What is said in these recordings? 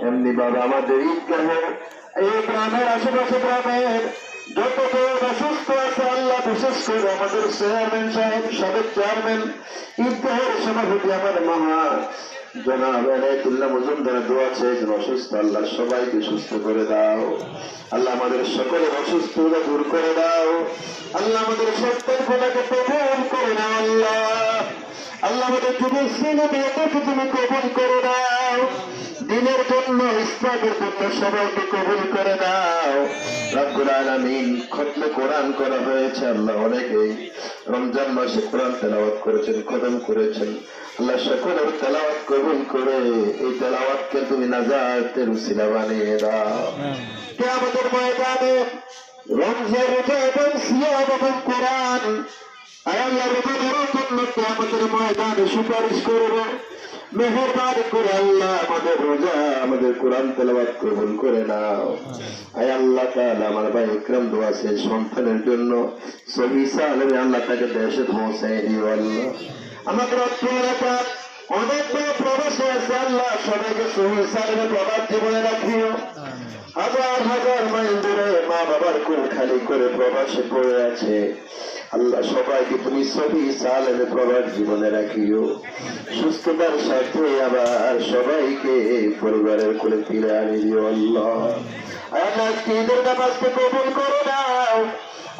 এমনি ভাবে আমাদের ঈদগাহের এই গ্রামের আশেপাশে গ্রামের যত অসুস্থ আছে আল্লাহ, বিশেষ করে আমাদের চেয়ারম্যান সাহেব, সাবেক চেয়ারম্যান, ঈদগাহের সভাপতি আমার মহা জনাব এনায়েতুল্লাহ মজুমদার দোয়া চেয়েছেন অসুস্থ, আল্লাহ সবাইকে সুস্থ করে দাও। আল্লাহ আমাদের সকলের অসুস্থতা দূর করে দাও। আল্লাহ আমাদের সত্যের খোদাকে কবুল করে নাও। আল্লাহ আমাদের যুবক ছেলে মেয়েদেরকে তুমি কবুল করে দাও। দিনের জন্য, ইসলামের জন্য সবাইকে কবুল করে দাও রব্বুল আলামিন। খতমে কোরআন করা হয়েছে আল্লাহ, অনেকেই রমজান মাসে কোরআন তেলাওয়াত করেছেন, খতম করেছেন। আল্লাহ সকলের তেলাওয়াত কবুল করে এই তেলাওয়াতকে তুমি নাজাতের উসিলা বানিয়ে দাও। কিয়ামতের ময়দানে রমজান, রোজা এবং সিয়াম এবং কোরআন আল্লাহ রোজাদারের জন্য কিয়ামতের ময়দানে সুপারিশ করবে। মেহেরবানি করে আল্লাহ আমাদের রোজা, আমাদের কোরআন তেলাওয়াত কবুল করে নাও। আয় আল্লাহ তাআলা, আমার ভাই ইকরাম দোয়া আছে সন্তানের জন্য সহি সালামে আল্লাহ তাকে দেশে পৌঁছায় দিও। আল্লাহ আমাদের অত্র এলাকা অনেক বড় প্রবাসী আছে আল্লাহ, সবাইকে সহি সালামে প্রবাস জীবনে রাখিও। হাজার হাজার মাইল দূরে মা বাবার কোল খালি করে প্রবাসে পড়ে আছে আল্লাহ, সবাইকে তুমি সহি সালামে প্রবাস জীবনে রাখিও। সুস্থতার সাথে আবার সবাইকে পরিবারের কোলে ফিরে আনি দিও। আল্লাহ আল্লাহ ঈদের নামাজকে কবুল করে দাও।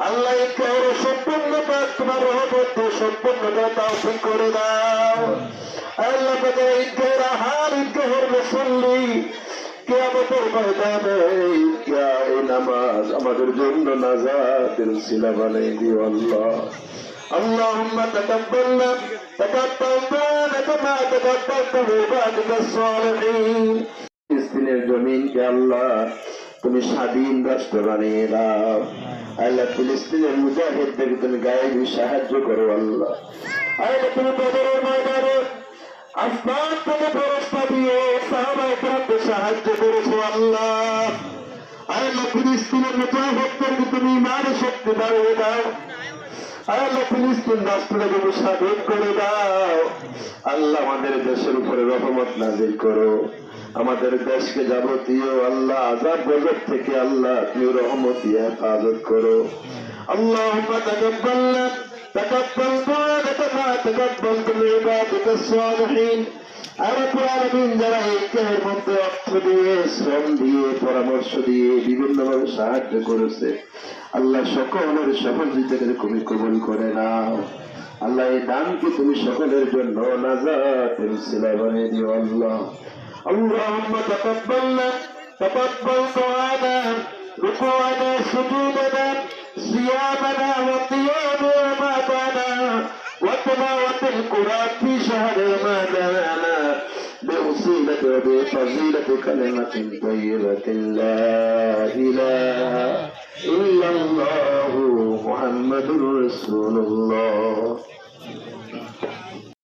আল্লাহ ঈদের সম্পূর্ণ কাজ তোমার রহমত দিয়ে সম্পূর্ণতা তৌফিক করে দাও। আল্লাহ তাদের ঈদের আহার, ঈদের মুসল্লি কিয়ামতের ময়দানে এই নামাজ আমাদের জন্য নাজাতের উসিলা বানিয়ে দিও। আল্লাহ اللهم تقبلنا كما تقبلت عبادك الصالحين। ফিলিস্তিনের জমিনকে আল্লাহ তুমি স্বাধীন রাষ্ট্র বানিয়ে দাও। আল্লাহ ফিলিস্তিনের মুজাহিদদেরকে তুমি গায়েবী সাহায্য করো। আল্লাহ আল্লাহ তুমি বদরের ময়দানে আসমান থেকে ফেরেশতা দিয়ে সাহাবায়ে কেরামকে সাহায্য করেছো। আল্লাহ আল্লাহ ফিলিস্তিনের মুজাহিদদেরকে তুমি ইমানের শক্তি বাড়িয়ে দাও। আল্লাহ ফিলিস্তিন রাষ্ট্রকে তুমি স্বাধীন করে দাও। আল্লাহ আমাদের দেশের উপরে রহমত নাযিল করো। আমাদের দেশকে যাবতীয় আল্লাহ আযাব গজব থেকে আল্লাহ তুমি রহমত দিয়ে হেফাজত করো। আল্লাহুম্মা তাকাব্বালনা তাকাব্বাল দুআনা কামা তাকাব্বালতা ইবাদাকাস সালিহিন। রব্বুল আলামিন যারা এই কাজের মধ্যে অর্থ দিয়ে, শ্রম দিয়ে, পরামর্শ দিয়ে বিভিন্নভাবে সাহায্য করেছে আল্লাহ সকলের সহযোগিতাকে তুমি কবুল করে নাও। আল্লাহ এই দানকে তুমি সকলের জন্য নাজাতের উসিলা বানিয়ে দিও। আল্লাহ আল্লাহুম্মা তাকাব্বালনা তাকাব্বাল দুআনা রুকুআনা সুজুদানা সিয়ামানা ওয়া কিয়ামানা ওয়া তিলাওয়াতুল কুরআন ফি শাহরি রমাদানা بوسيلة وبفضيلة كلمة طيبة لا إله إلا الله محمد رسول الله.